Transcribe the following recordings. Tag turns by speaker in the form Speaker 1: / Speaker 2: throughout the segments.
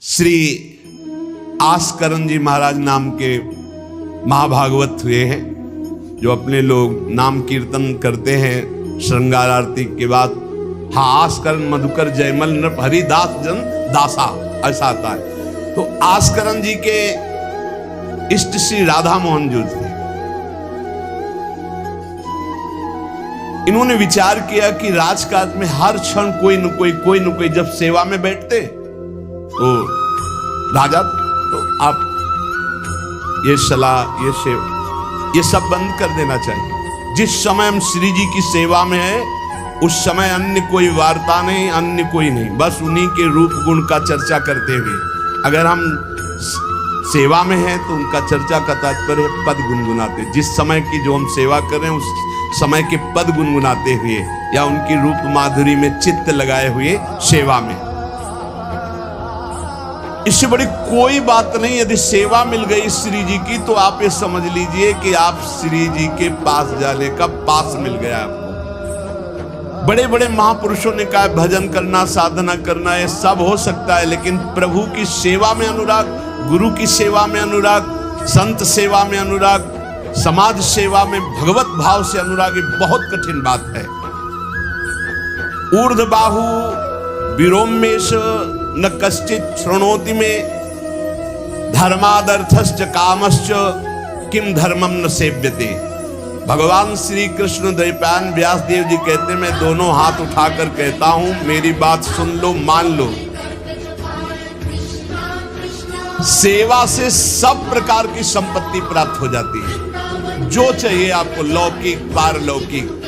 Speaker 1: श्री आस्करण जी महाराज नाम के महाभागवत हुए हैं, जो अपने लोग नाम कीर्तन करते हैं श्रृंगार आरती के बाद। हाँ, आस्करण मधुकर जयमल नृप हरिदास जन दासा, ऐसा आता है। तो आस्करण जी के इष्ट श्री राधा मोहन जी थे। इन्होंने विचार किया कि राजकाज में हर क्षण कोई न कोई जब सेवा में बैठते तो राजा, तो आप ये सलाह, ये सेवा, ये सब बंद कर देना चाहिए। जिस समय हम श्री जी की सेवा में है उस समय अन्य कोई वार्ता नहीं, अन्य कोई नहीं, बस उन्हीं के रूप गुण का चर्चा करते हुए। अगर हम सेवा में हैं तो उनका चर्चा का तात्पर्य पद गुनगुनाते, जिस समय की जो हम सेवा करें उस समय के पद गुनगुनाते हुए या उनकी रूप माधुरी में चित्त लगाए हुए सेवा में। इससे बड़ी कोई बात नहीं। यदि सेवा मिल गई श्री जी की तो आप ये समझ लीजिए कि आप श्री जी के पास जाने का पास मिल गया आपको। बड़े बड़े महापुरुषों ने कहा भजन करना, साधना करना, ये सब हो सकता है, लेकिन प्रभु की सेवा में अनुराग, गुरु की सेवा में अनुराग, संत सेवा में अनुराग, समाज सेवा में भगवत भाव से अनुराग, ये बहुत कठिन बात है। ऊर्ध्वबाहु विरोमेश न कश्चित शृणोति में धर्मादर्थश्च कामश्च किम धर्मम न सेव्यते। भगवान श्री कृष्ण द्वैपायन व्यास देव जी कहते हैं, मैं दोनों हाथ उठाकर कहता हूं, मेरी बात सुन लो, मान लो। सेवा से सब प्रकार की संपत्ति प्राप्त हो जाती है, जो चाहिए आपको, लौकिक पारलौकिक।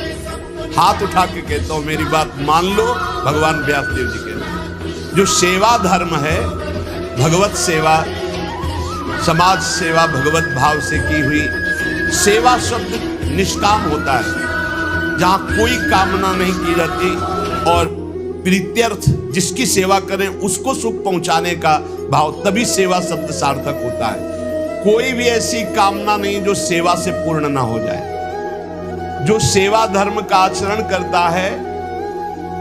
Speaker 1: हाथ उठा के कहता हूं, मेरी बात मान लो। भगवान व्यास देव जी कहते हैं जो सेवा धर्म है, भगवत सेवा, समाज सेवा भगवत भाव से की हुई सेवा, शब्द निष्काम होता है, जहां कोई कामना नहीं की जाती और प्रीत्यर्थ, जिसकी सेवा करें उसको सुख पहुंचाने का भाव, तभी सेवा शब्द सार्थक होता है। कोई भी ऐसी कामना नहीं जो सेवा से पूर्ण ना हो जाए। जो सेवा धर्म का आचरण करता है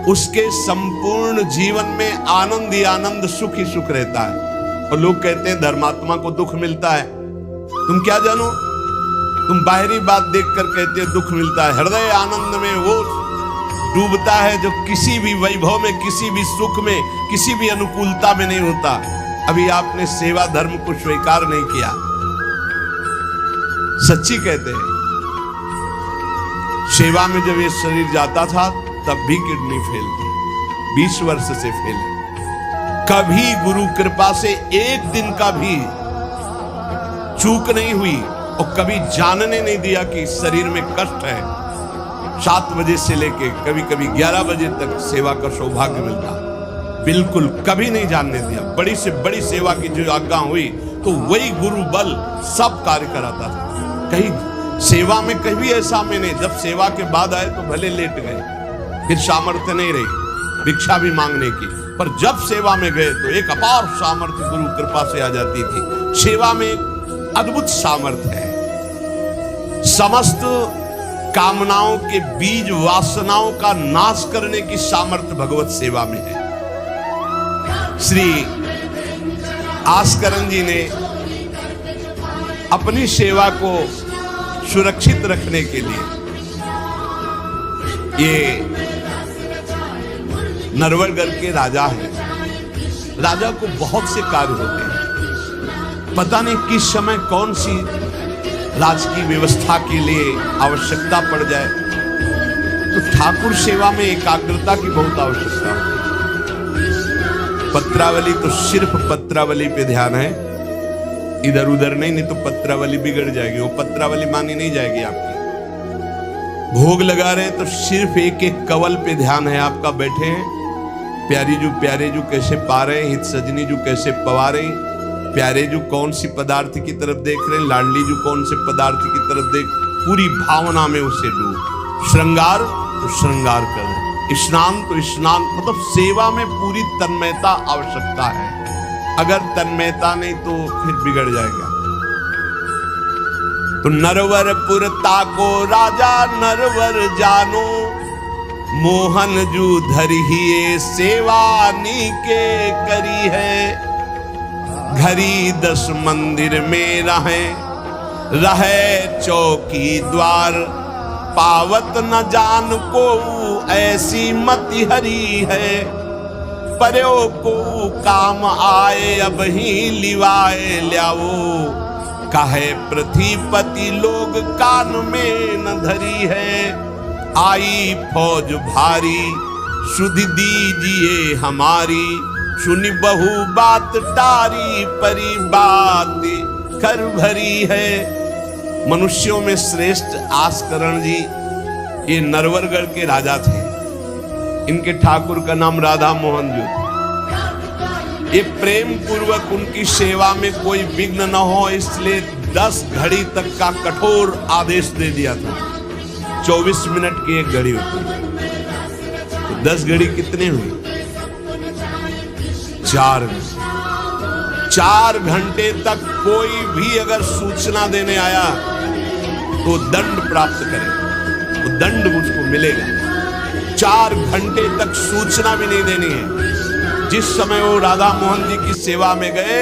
Speaker 1: उसके संपूर्ण जीवन में आनंद ही आनंद, सुख ही सुख रहता है। और लोग कहते हैं धर्मात्मा को दुख मिलता है। तुम क्या जानो, तुम बाहरी बात देखकर कहते हो दुख मिलता है। हृदय आनंद में वो डूबता है जो किसी भी वैभव में, किसी भी सुख में, किसी भी अनुकूलता में नहीं होता। अभी आपने सेवा धर्म को स्वीकार नहीं किया। सच्ची कहते हैं, सेवा में जब ये शरीर जाता था तब भी किडनी फेल थी, 20 वर्ष से फेल है। कभी गुरु कृपा से एक दिन का भी चूक नहीं हुई और कभी जानने नहीं दिया कि शरीर में कष्ट है। 7 बजे से लेके कभी कभी 11 बजे तक सेवा का सौभाग्य मिलता, बिल्कुल कभी नहीं जानने दिया। बड़ी से बड़ी सेवा की जो आज्ञा हुई तो वही गुरु बल सब कार्य कराता था। कहीं सेवा में कभी ऐसा में नहीं, जब सेवा के बाद आए तो भले लेट गए, फिर सामर्थ्य नहीं रही भिक्षा भी मांगने की, पर जब सेवा में गए तो एक अपार सामर्थ्य गुरु कृपा से आ जाती थी। सेवा में अद्भुत सामर्थ्य है। समस्त कामनाओं के बीज, वासनाओं का नाश करने की सामर्थ्य भगवत सेवा में है। श्री आस्करण जी ने अपनी सेवा को सुरक्षित रखने के लिए, ये नरवरगढ़ के राजा हैं। राजा को बहुत से कार्य होते हैं, पता नहीं किस समय कौन सी राजकीय व्यवस्था के लिए आवश्यकता पड़ जाए, तो ठाकुर सेवा में एकाग्रता की बहुत आवश्यकता है। पत्रावली तो सिर्फ पत्रावली पे ध्यान है, इधर उधर नहीं तो पत्रावली बिगड़ जाएगी, वो पत्रावली मानी नहीं जाएगी आपकी। भोग लगा रहे तो सिर्फ एक एक कवल पे ध्यान है आपका, बैठे हैं, प्यारे जू कैसे पा रहे, हित सजनी जू कैसे पवा रहे, प्यारे जू कौन सी पदार्थ की तरफ देख रहे हैं, लाडली जू कौन से पदार्थ की तरफ देख, पूरी भावना में उसे डूब। श्रृंगार तो श्रृंगार कर, स्नान तो स्नान, मतलब सेवा में पूरी तन्मयता आवश्यकता है। अगर तन्मयता नहीं तो फिर बिगड़ जाएगा। तो नरवरपुर ताको राजा नरवर जानो, मोहन जू धरिए सेवा नी के करी है। घड़ी 10 मंदिर में रहे चौकी द्वार, पावत न जान को ऐसी मति हरी है, पर्यो को काम आए अब ही लिवाए ल्याओ, काहे पृथ्वीपति लोग कान में न धरी है, आई फौज भारी सुधि दीजिए हमारी, सुनी बहु बात टारी परी बात कर भरी है। मनुष्यों में श्रेष्ठ आस्करण जी ये नरवरगढ़ के राजा थे। इनके ठाकुर का नाम राधा मोहन जी था। ये प्रेम पूर्वक उनकी सेवा में कोई विघ्न न हो इसलिए 10 घड़ी तक का कठोर आदेश दे दिया था। 24 मिनट की एक घड़ी होती है, तो 10 घड़ी कितने हुई? 4 घंटे तक कोई भी अगर सूचना देने आया तो दंड प्राप्त करे, तो दंड उसको मिलेगा। 4 घंटे तक सूचना भी नहीं देनी है। जिस समय वो राधा मोहन जी की सेवा में गए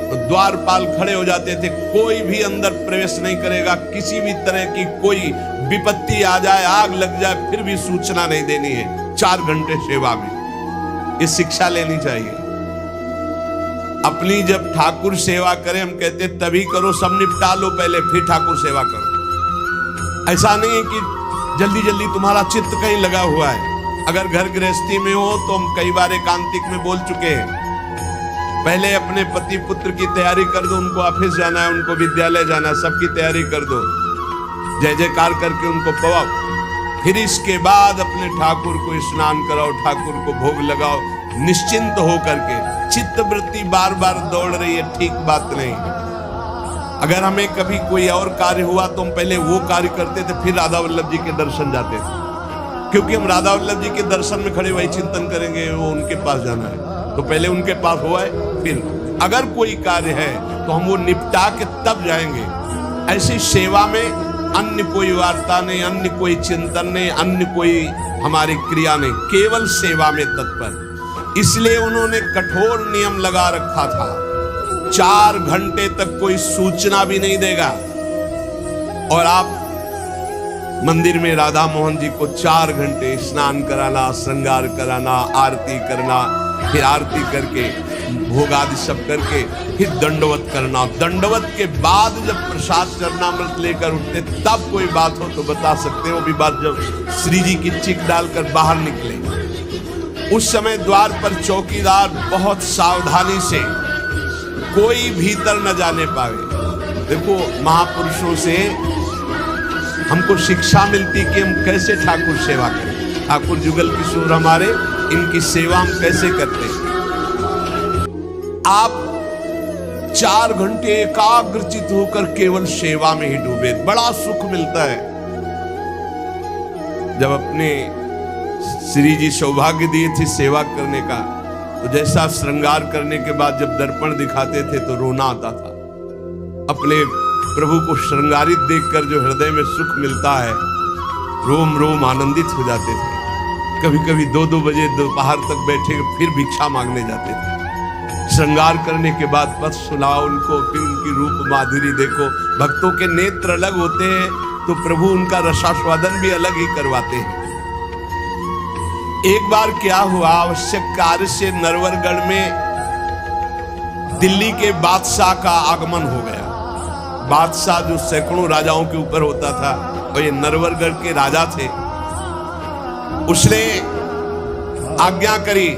Speaker 1: तो द्वारपाल खड़े हो जाते थे, कोई भी अंदर प्रवेश नहीं करेगा। किसी भी तरह की कोई विपत्ति आ जाए, आग लग जाए, फिर भी सूचना नहीं देनी है। 4 घंटे सेवा में ये शिक्षा लेनी चाहिए। अपनी जब ठाकुर सेवा करें, हम कहते तभी करो, सब निपटा लो पहले फिर ठाकुर सेवा करो। ऐसा नहीं है कि जल्दी जल्दी तुम्हारा चित्त कहीं लगा हुआ है। अगर घर गृहस्थी में हो तो हम कई बार एकांतिक में बोल चुके हैं, पहले अपने पति पुत्र की तैयारी कर दो, उनको ऑफिस जाना है, उनको विद्यालय जाना है, सबकी तैयारी कर दो, जय जयकार करके उनको पवाओ। फिर इसके बाद अपने ठाकुर को स्नान कराओ, ठाकुर को भोग लगाओ, निश्चिंत हो करके। चित्त वृत्ति बार बार दौड़ रही है, ठीक बात नहीं। अगर हमें कभी कोई और कार्य हुआ तो हम पहले वो कार्य करते थे, फिर राधा वल्लभ जी के दर्शन जाते थे, क्योंकि हम राधा वल्लभ जी के दर्शन में खड़े वही चिंतन करेंगे, वो उनके पास जाना है तो पहले उनके पास हुआ है, फिर अगर कोई कार्य है तो हम वो निपटा के तब जाएंगे। ऐसी सेवा में अन्य कोई वार्ता नहीं, अन्य कोई चिंतन नहीं, अन्य कोई हमारी क्रिया नहीं, केवल सेवा में तत्पर। इसलिए उन्होंने कठोर नियम लगा रखा था, 4 घंटे तक कोई सूचना भी नहीं देगा। और आप मंदिर में राधा मोहन जी को 4 घंटे स्नान कराना, श्रृंगार कराना, आरती करना, फिर आरती करके भोग आदि सब करके फिर दंडवत करना। दंडवत के बाद जब प्रसाद चरणामृत लेकर उठते तब कोई बात हो तो बता सकते हो, भी बात जब श्री जी की चिक डालकर बाहर निकले उस समय द्वार पर चौकीदार बहुत सावधानी से कोई भीतर न जाने पावे। देखो महापुरुषों से हमको शिक्षा मिलती कि हम कैसे ठाकुर सेवा करें। ठाकुर जुगल किशोर हमारे, इनकी सेवा हम कैसे करते हैं। आप 4 घंटे एकाग्रचित होकर केवल सेवा में ही डूबे, बड़ा सुख मिलता है। जब अपने श्री जी सौभाग्य दिए थे सेवा करने का, तो जैसा श्रृंगार करने के बाद जब दर्पण दिखाते थे तो रोना आता था। अपने प्रभु को श्रृंगारित देखकर जो हृदय में सुख मिलता है, रोम रोम आनंदित हो जाते थे। कभी कभी 2-2 बजे दोपहर तक बैठे फिर भिक्षा मांगने जाते थे। श्रृंगार करने के बाद पथ सुनाओ उनको, फिर उनकी रूप माधुरी देखो। भक्तों के नेत्र अलग होते हैं तो प्रभु उनका रसास्वादन भी अलग ही करवाते हैं। एक बार क्या हुआ, आवश्यक कार्य से नरवरगढ़ में दिल्ली के बादशाह का आगमन हो गया। बादशाह जो सैकड़ों राजाओं के ऊपर होता था, और ये नरवरगढ़ के राजा थे। उसने आज्ञा करी,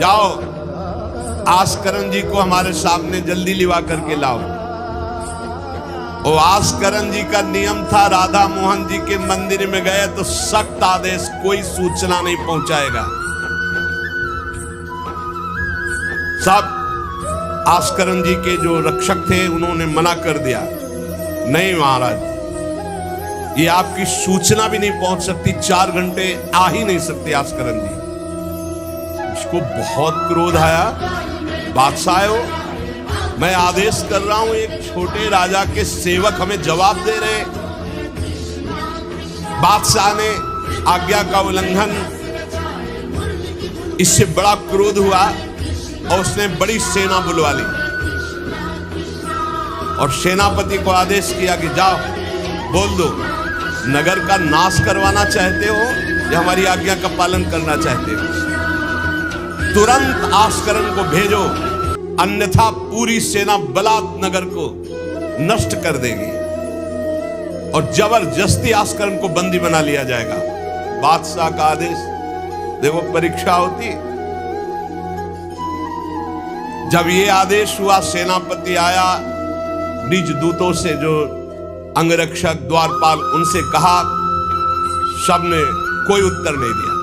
Speaker 1: जाओ आस्करण जी को हमारे सामने जल्दी लिवा करके लाओ। और आस्करण जी का नियम था, राधा मोहन जी के मंदिर में गए तो सख्त आदेश, कोई सूचना नहीं पहुंचाएगा। सब आस्करण जी के जो रक्षक थे उन्होंने मना कर दिया, नहीं महाराज, ये आपकी सूचना भी नहीं पहुंच सकती, 4 घंटे आ ही नहीं सकते आस्करण जी। उसको बहुत क्रोध आया, बादशाह हो, मैं आदेश कर रहा हूं, एक छोटे राजा के सेवक हमें जवाब दे रहे। बादशाह ने आज्ञा का उल्लंघन, इससे बड़ा क्रोध हुआ और उसने बड़ी सेना बुलवा ली। और सेनापति को आदेश किया कि जाओ बोल दो, नगर का नाश करवाना चाहते हो या हमारी आज्ञा का पालन करना चाहते हो? तुरंत आस्करण को भेजो, अन्यथा पूरी सेना बलात् नगर को नष्ट कर देगी और जबरदस्ती आस्करण को बंदी बना लिया जाएगा। बादशाह का आदेश। देखो परीक्षा होती। जब ये आदेश हुआ, सेनापति आया, निज दूतों से जो अंगरक्षक द्वारपाल उनसे कहा, सबने कोई उत्तर नहीं दिया।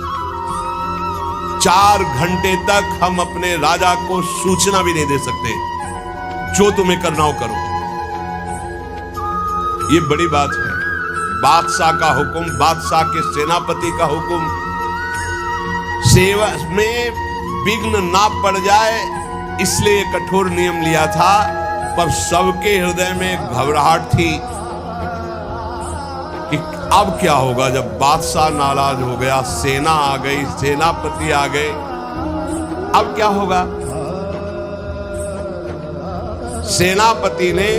Speaker 1: 4 घंटे तक हम अपने राजा को सूचना भी नहीं दे सकते, जो तुम्हें करना हो करो। ये बड़ी बात है। बादशाह का हुक्म, बादशाह के सेनापति का हुक्म, सेवा में विघ्न ना पड़ जाए इसलिए कठोर नियम लिया था, पर सबके हृदय में घबराहट थी कि अब क्या होगा जब बादशाह नाराज हो गया, सेना आ गई, सेनापति आ गए, अब क्या होगा। सेनापति ने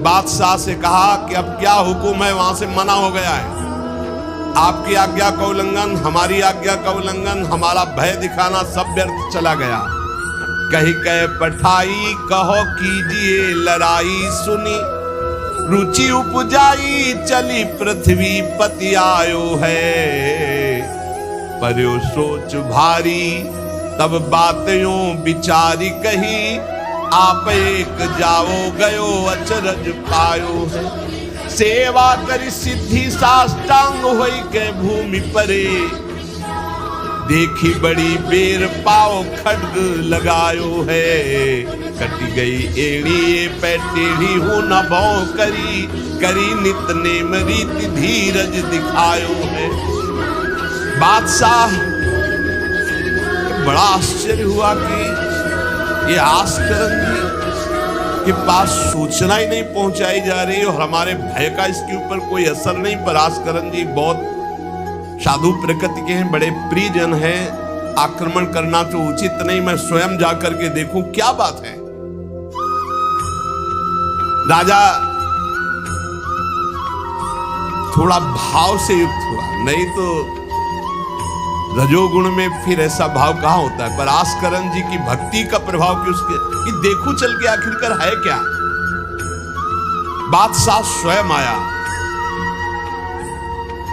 Speaker 1: बादशाह से कहा कि अब क्या हुक्म है, वहां से मना हो गया है, आपकी आज्ञा का उल्लंघन, हमारी आज्ञा का उल्लंघन, हमारा भय दिखाना सब व्यर्थ चला गया। कही कह पठाई कहो कीजिए लड़ाई, सुनी रुचि उपजाई चली पृथ्वी पति आयो है। पर्यो सोच भारी तब बातों विचारी कही, आप एक जाओ गयो अचरज पायो है। सेवा करी सिद्धि साष्टांग होई के भूमि परे, देखी बड़ी बेर पाओ खड्ग लगायो है। कटी गई एड़ी पे टेढ़ी हूं न भौ करी, करी नित नेम रीति धीरज दिखायो है। बादशाह बड़ा आश्चर्य हुआ कि ये आस्करण जी के पास सूचना ही नहीं पहुंचाई जा रही और हमारे भय का इसके ऊपर कोई असर नहीं। पर आस्करण जी बहुत साधु प्रकृति के हैं, बड़े प्रियजन हैं, आक्रमण करना तो उचित नहीं, मैं स्वयं जाकर के देखूं क्या बात है। राजा थोड़ा भाव से युक्त हुआ, नहीं तो रजोगुण में फिर ऐसा भाव कहां होता है। पर आस्करण जी की भक्ति का प्रभाव कि उसके कि देखो चल के आखिरकार है क्या। बादशाह स्वयं आया।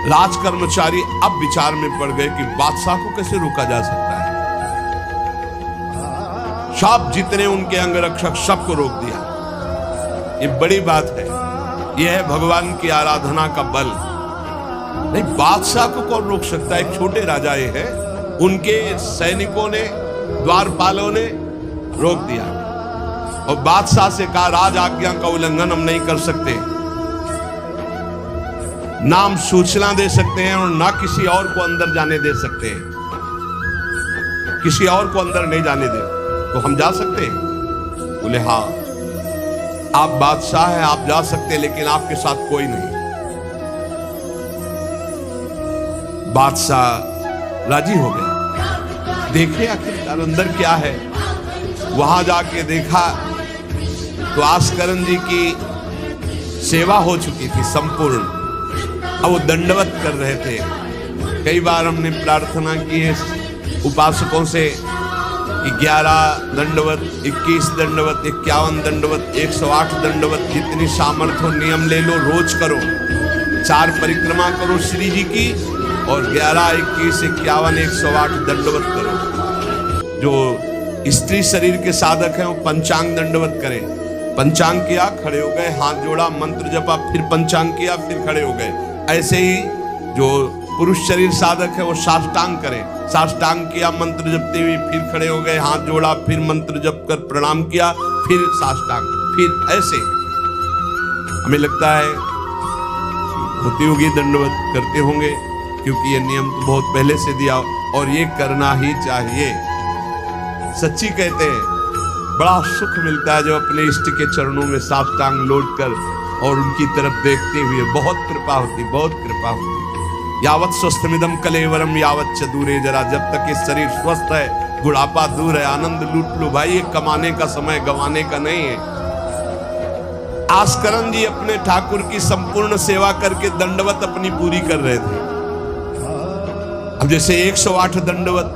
Speaker 1: राज कर्मचारी अब विचार में पड़ गए कि बादशाह को कैसे रोका जा सकता है। सब जितने उनके अंगरक्षक सबको रोक दिया। ये बड़ी बात है, यह है भगवान की आराधना का बल। नहीं, बादशाह को कौन रोक सकता है? एक छोटे राजा ये है, उनके सैनिकों ने, द्वारपालों ने रोक दिया और बादशाह से कहा राज आज्ञा का उल्लंघन हम नहीं कर सकते, नाम सूचना दे सकते हैं और ना किसी और को अंदर जाने दे सकते हैं, किसी और को अंदर नहीं जाने दे तो हम जा सकते हैं? बोले हाँ, आप बादशाह हैं, आप जा सकते हैं, लेकिन आपके साथ कोई नहीं। बादशाह राजी हो गया। देखे आखिरकार अंदर क्या है। वहां जाके देखा तो आस्करण जी की सेवा हो चुकी थी संपूर्ण। अब वो दंडवत कर रहे थे। कई बार हमने प्रार्थना की है उपासकों से 11 दंडवत, 21 दंडवत, 51 दंडवत, 108 दंडवत, जितनी सामर्थ्य हो नियम ले लो, रोज करो। 4 परिक्रमा करो श्री जी की और 11, 21, 51, 108 दंडवत करो। जो स्त्री शरीर के साधक हैं वो पंचांग दंडवत करें। पंचांग किया, खड़े हो गए, हाथ जोड़ा, मंत्र जपा, फिर पंचांग किया, फिर खड़े हो गए। ऐसे ही जो पुरुष शरीर साधक है वो साष्टांग करें। साष्टांग किया, मंत्र जपते हुए, फिर खड़े हो गए, हाथ जोड़ा, फिर मंत्र जप कर प्रणाम किया, फिर साष्टांग, फिर ऐसे। हमें लगता है होती होगी दंडवत करते होंगे, क्योंकि ये नियम तो बहुत पहले से दिया और ये करना ही चाहिए। सच्ची कहते हैं बड़ा सुख मिलता है जो अपने इष्ट के चरणों में साष्टांग लौट कर और उनकी तरफ देखते हुए। बहुत कृपा होती, बहुत कृपा होती। यावत स्वस्थमिदम कलेवरम यावत च दूरे जरा, जब तक ये शरीर स्वस्थ है, बुढ़ापा दूर है, आनंद लूट लो भाई। ये कमाने का समय गंवाने का नहीं है। आस्करन जी अपने ठाकुर की संपूर्ण सेवा करके दंडवत अपनी पूरी कर रहे थे। अब जैसे 108 दंडवत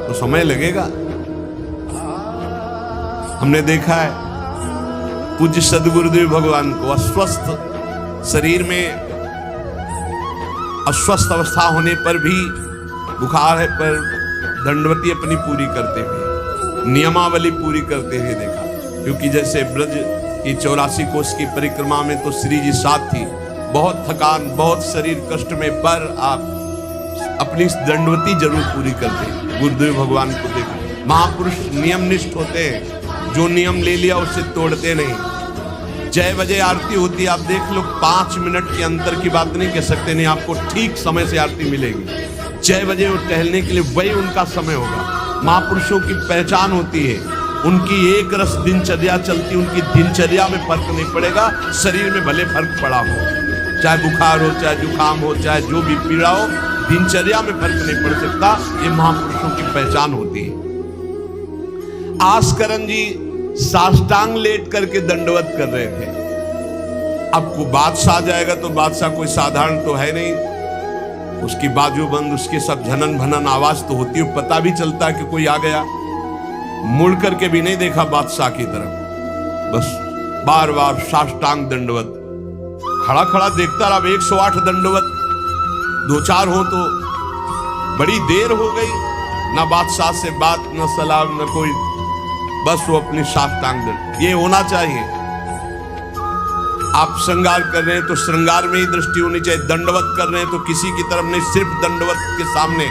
Speaker 1: तो समय लगेगा। हमने देखा है पूज्य सदगुरुदेव भगवान को अस्वस्थ शरीर में, अस्वस्थ अवस्था होने पर भी, बुखार है पर दंडवती अपनी पूरी करते हुए, नियमावली पूरी करते हुए देखा। क्योंकि जैसे ब्रज की 84 कोस की परिक्रमा में तो श्री जी साथ थी, बहुत थकान, बहुत शरीर कष्ट में, पर आप अपनी दंडवती जरूर पूरी करते। गुरुदेव भगवान को देखा, महापुरुष नियमनिष्ठ होते हैं, जो नियम ले लिया उसे तोड़ते नहीं। 6 बजे आरती होती है, आप देख लो, 5 मिनट के अंतर की बात नहीं कह सकते, नहीं आपको ठीक समय से आरती मिलेगी। 6 बजे वो टहलने के लिए वही उनका समय होगा। महापुरुषों की पहचान होती है, उनकी एक रस दिनचर्या चलती, उनकी दिनचर्या में फर्क नहीं पड़ेगा, शरीर में भले फर्क पड़ा हो, चाहे बुखार हो, चाहे जुकाम हो, चाहे जो भी पीड़ा हो, दिनचर्या में फर्क नहीं पड़ सकता। ये महापुरुषों की पहचान होती है। आस्करन जी साष्टांग लेट करके दंडवत कर रहे थे। अब को बादशाह जाएगा तो बादशाह कोई साधारण तो है नहीं, उसकी बाजूबंद, उसके सब झनन भनन आवाज तो होती है, पता भी चलता है कि कोई आ गया। मुड़ करके भी नहीं देखा बादशाह की तरफ, बस बार बार साष्टांग दंडवत, खड़ा खड़ा देखता रहा। 108 दंडवत 2-4 हो तो बड़ी देर हो गई, ना बादशाह से बात, न सलाम, न कोई, बस वो अपनी साष्टांग दंड। ये होना चाहिए। आप श्रृंगार कर रहे हैं तो श्रृंगार में ही दृष्टि होनी चाहिए, दंडवत कर रहे हैं तो किसी की तरफ नहीं, सिर्फ दंडवत के सामने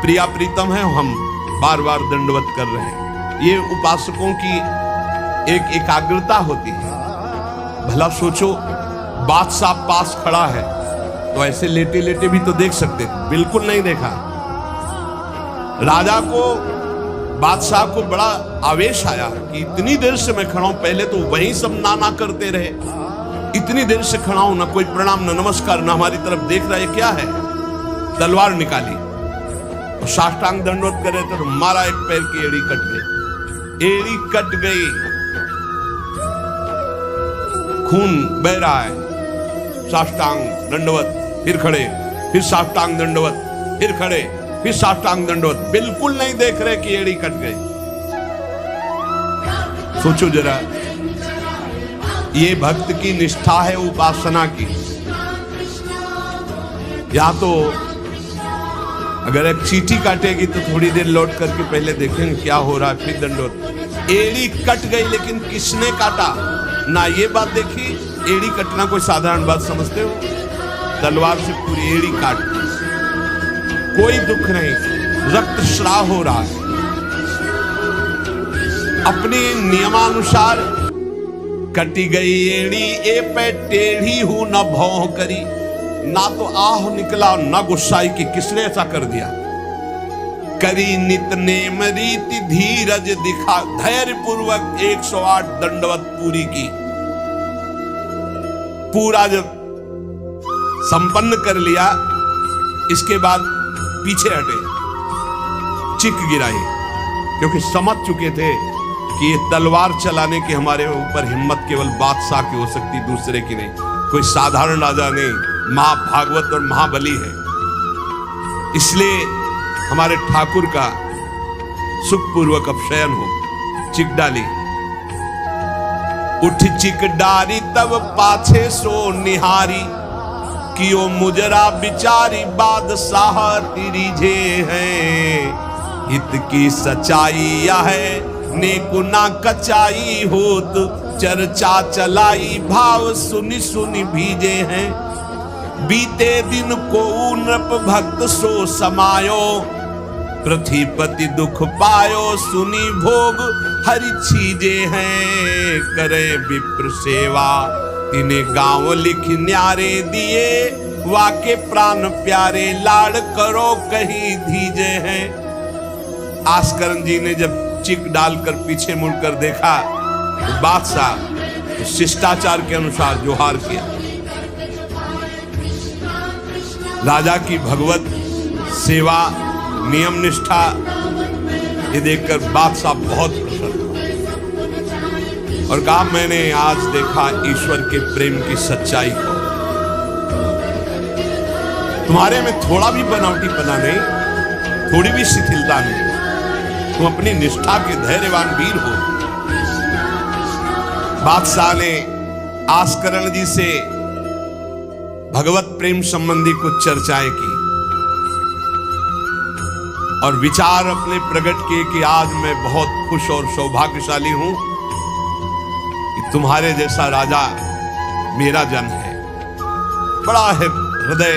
Speaker 1: प्रिया प्रीतम है, हम बार बार दंडवत कर रहे हैं। ये उपासकों की एक एकाग्रता होती है। भला सोचो, बादशाह पास खड़ा है तो ऐसे लेटे लेटे भी तो देख सकते थे, बिल्कुल नहीं देखा। राजा को, बादशाह को बड़ा आवेश आया कि इतनी देर से मैं खड़ा हूं, पहले तो वही सब नाना करते रहे, इतनी देर से खड़ा हूं, ना कोई प्रणाम, ना नमस्कार, ना हमारी तरफ देख रहा है, क्या है। तलवार निकाली और साष्टांग दंडवत कर रहे थे तो मारा, एक पैर की एड़ी कट गई, एड़ी कट गई, खून बह रहा है। साष्टांग दंडवत, फिर खड़े, फिर साष्टांग दंडवत, फिर खड़े, फिर साष्टांग दंडवत, बिल्कुल नहीं देख रहे कि एड़ी कट गई। सोचो जरा, ये भक्त की निष्ठा है उपासना की। या तो अगर एक चींटी काटेगी तो थोड़ी देर लौट करके पहले देखेंगे क्या हो रहा है, फिर दंडवत। एड़ी कट गई, लेकिन किसने काटा, ना ये बात देखी। एड़ी कटना कोई साधारण बात समझते हो? तलवार से पूरी एड़ी काट, कोई दुख नहीं, रक्तस्राव हो रहा है। अपने नियमानुसार कटी गई एड़ी, ए पे टेढ़ी हूं न भौं करी, ना तो आह निकला, ना गुस्साई कि किसने ऐसा कर दिया। करी नित नेम रीति धीरज दिखा, धैर्य पूर्वक 108 दंडवत पूरी की। पूरा जब संपन्न कर लिया, इसके बाद पीछे हटे, चिक गिराई, क्योंकि समझ चुके थे कि ये तलवार चलाने की हमारे ऊपर हिम्मत केवल बादशाह की हो सकती, दूसरे की नहीं। कोई साधारण राजा नहीं, महाभागवत और महाबली है। इसलिए हमारे ठाकुर का सुखपूर्वक अब शयन हो। चिक डाली, उठ चिक डारी तब पाछे सो निहारी, कियो मुजरा बिचारी बादशाह तिरिझे हैं। हित की सच्चाई यह है नेकु ना कचाई होत, चर्चा चलाई भाव सुनि सुनि भीजे हैं। बीते दिन को नृप भक्त सो समायो, पृथ्वीपति दुख पायो सुनी भोग हरि छीजे हैं। करे विप्र सेवा तिने गांव लिख न्यारे दिए, वाके प्राण प्यारे लाड़ करो कहीं धीजे हैं। आस्करन जी ने जब चिक डालकर पीछे मुड़कर देखा तो बादशाह शिष्टाचार के अनुसार जोहार किया। राजा की भगवत सेवा, नियम निष्ठा ये देखकर बादशाह बहुत प्रसन्न हुआ। और कहा मैंने आज देखा ईश्वर के प्रेम की सच्चाई को। तुम्हारे में थोड़ा भी बनावटीपना नहीं, थोड़ी भी शिथिलता नहीं, तुम अपनी निष्ठा के धैर्यवान वीर हो। बादशाह ने आस्करण जी से भगवत प्रेम संबंधी कुछ चर्चाएं की और विचार अपने प्रकट किए कि आज मैं बहुत खुश और सौभाग्यशाली हूं कि तुम्हारे जैसा राजा मेरा जन है। बड़ा है हृदय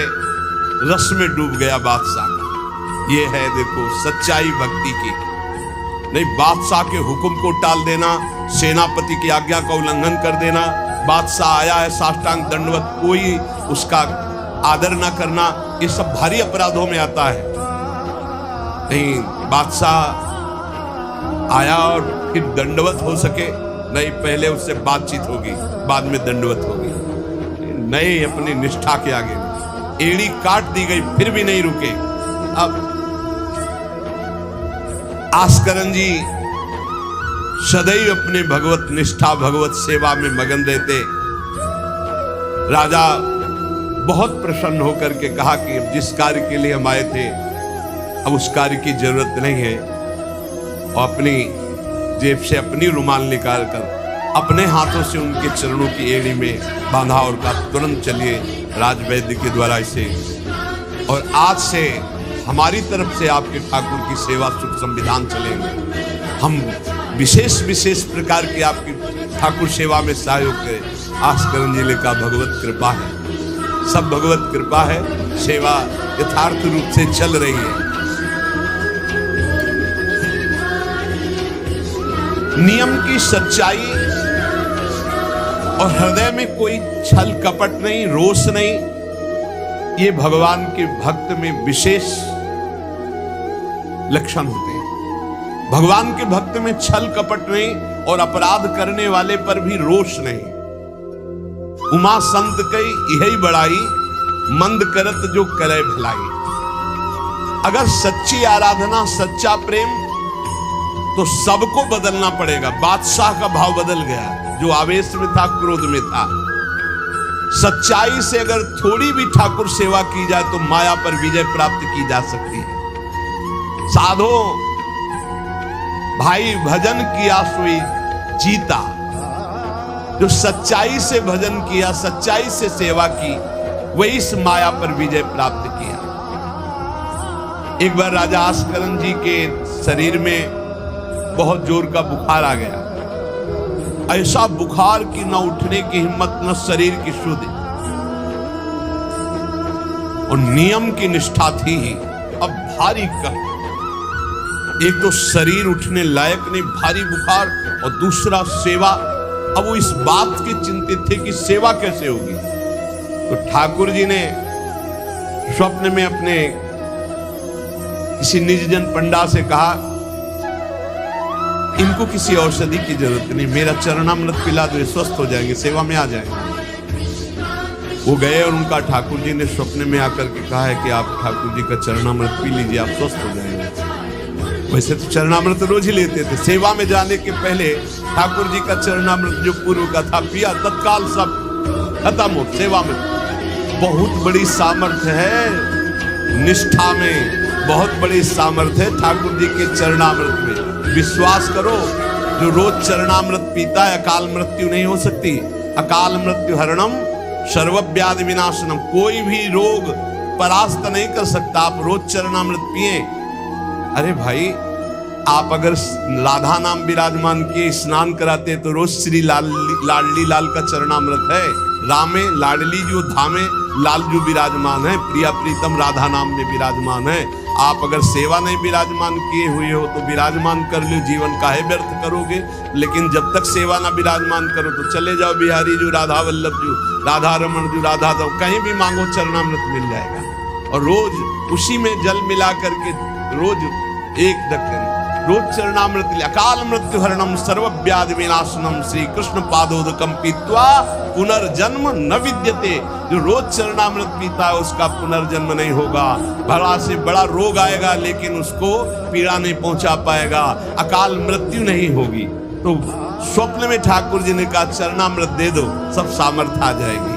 Speaker 1: रस में डूब गया बादशाह का। ये है देखो सच्चाई भक्ति की। नहीं बादशाह के हुक्म को टाल देना, सेनापति की आज्ञा का उल्लंघन कर देना, बादशाह आया है साष्टांग दंडवत, कोई उसका आदर ना करना, ये सब भारी अपराधों में आता है। नहीं बादशाह आया और फिर दंडवत हो सके, नहीं पहले उससे बातचीत होगी, बाद में दंडवत होगी। नहीं अपनी निष्ठा के आगे एड़ी काट दी गई फिर भी नहीं रुके। अब आस्करण जी सदैव अपने भगवत निष्ठा भगवत सेवा में मगन रहते। राजा बहुत प्रसन्न होकर के कहा कि अब जिस कार्य के लिए हम आए थे अब उस कार्य की जरूरत नहीं है, और अपनी जेब से अपनी रुमाल निकाल कर अपने हाथों से उनके चरणों की एड़ी में बांधा और कहा तुरंत चलिए राजवैद्य के द्वारा इसे, और आज से हमारी तरफ से आपके ठाकुर की सेवा सुख संविधान चलेंगे। हम विशेष विशेष प्रकार की आपकी ठाकुर सेवा में सहयोग करें। आस्करण जी ने कहा भगवत कृपा है, सब भगवत कृपा है, सेवा यथार्थ रूप से चल रही है। नियम की सच्चाई और हृदय में कोई छल कपट नहीं, रोष नहीं, ये भगवान के भक्त में विशेष लक्षण होते हैं। भगवान के भक्त में छल कपट नहीं और अपराध करने वाले पर भी रोष नहीं। उमा संत कई यही बड़ाई, मंद करत जो करे भलाई। अगर सच्ची आराधना सच्चा प्रेम तो सबको बदलना पड़ेगा। बादशाह का भाव बदल गया, जो आवेश में था क्रोध में था। सच्चाई से अगर थोड़ी भी ठाकुर सेवा की जाए तो माया पर विजय प्राप्त की जा सकती है। साधो भाई भजन किया सोई जीता, जो सच्चाई से भजन किया, सच्चाई से सेवा की, वही इस माया पर विजय प्राप्त किया। एक बार राजा आस्करण जी के शरीर में बहुत जोर का बुखार आ गया। ऐसा बुखार कि न उठने की हिम्मत न शरीर की शुद्धि, और नियम की निष्ठा थी ही। अब भारी कष्ट, एक तो शरीर उठने लायक नहीं, भारी बुखार, और दूसरा सेवा। अब वो इस बात की चिंतित थे कि सेवा कैसे होगी। तो ठाकुर जी ने स्वप्न में अपने किसी निजजन पंडा से कहा इनको किसी औषधि की जरूरत नहीं, मेरा चरणामृत पिला दो, स्वस्थ हो जाएंगे, सेवा में आ जाएंगे। वो गए और उनका ठाकुर जी ने स्वप्न में आकर के कहा है कि आप ठाकुर जी का चरणामृत पी लीजिए, आप स्वस्थ हो जाएंगे। वैसे तो चरणामृत रोज ही लेते थे, सेवा में जाने के पहले ठाकुर जी का चरणामृत जो पूर्व का था पिया, तत्काल सब खत्म हो। सेवा में बहुत बड़ी सामर्थ्य है, निष्ठा में बहुत बड़ी सामर्थ्य है ठाकुर जी के चरणामृत में। विश्वास करो, जो रोज चरणामृत पीता है अकाल मृत्यु नहीं हो सकती। अकाल मृत्यु हरणम सर्वव्याधि विनाशनम, कोई भी रोग परास्त नहीं कर सकता। आप रोज चरणामृत पिए। अरे भाई, आप अगर राधा नाम विराजमान किए स्नान कराते तो रोज श्री लाडली लाल का चरणामृत है। रामे लाडली जो धामे लाल जो विराजमान है, प्रिया प्रीतम राधा नाम में विराजमान है। आप अगर सेवा नहीं विराजमान किए हुए हो तो विराजमान कर लो, जीवन काहे व्यर्थ करोगे। लेकिन जब तक सेवा ना विराजमान करो तो चले जाओ बिहारी जो, राधा वल्लभ जो, राधा रमन जो, राधा दो, कहीं भी मांगो चरणामृत मिल जाएगा। और रोज उसी में जल मिला करके रोज एक ढक्कन रोज चरणामृत। अकाल मृत्यु हरणम सर्वव्याधि विनाशनम श्री कृष्ण पादोदकम पीत्वा पुनर्जन्म न विद्यते। जो रोज चरणामृत पीता है उसका पुनर्जन्म नहीं होगा। बड़ा से बड़ा रोग आएगा लेकिन उसको पीड़ा नहीं पहुंचा पाएगा, अकाल मृत्यु नहीं होगी। तो स्वप्न में ठाकुर जी ने कहा चरणामृत दे दो, सब सामर्थ्य आ जाएगी।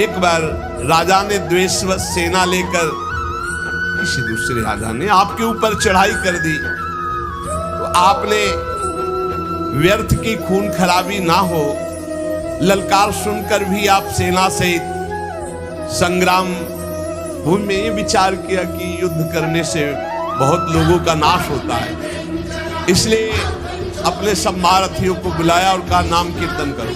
Speaker 1: एक बार राजा ने द्वेषवश सेना लेकर, किसी दूसरे राजा ने आपके ऊपर चढ़ाई कर दी, तो आपने व्यर्थ की खून खराबी ना हो, ललकार सुनकर भी आप सेना सहित संग्राम भूमि में ये विचार किया कि युद्ध करने से बहुत लोगों का नाश होता है, इसलिए अपने सब महारथियों को बुलाया और कहा नाम कीर्तन करो।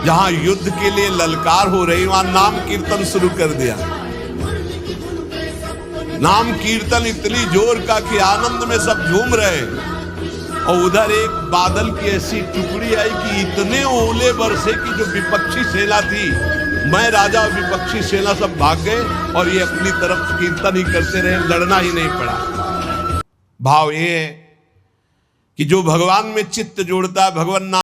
Speaker 1: जहां युद्ध के लिए ललकार हो रही वहां नाम कीर्तन शुरू कर दिया। नाम कीर्तन इतनी जोर का कि आनंद में सब झूम रहे, और उधर एक बादल की ऐसी टुकड़ी आई कि इतने ओले बरसे कि जो विपक्षी सेना थी, मैं राजा और विपक्षी सेना सब भाग गए और ये अपनी तरफ कीर्तन ही करते रहे, लड़ना ही नहीं पड़ा। भाव ये है कि जो भगवान में चित्त जोड़ता है, भगवान नाम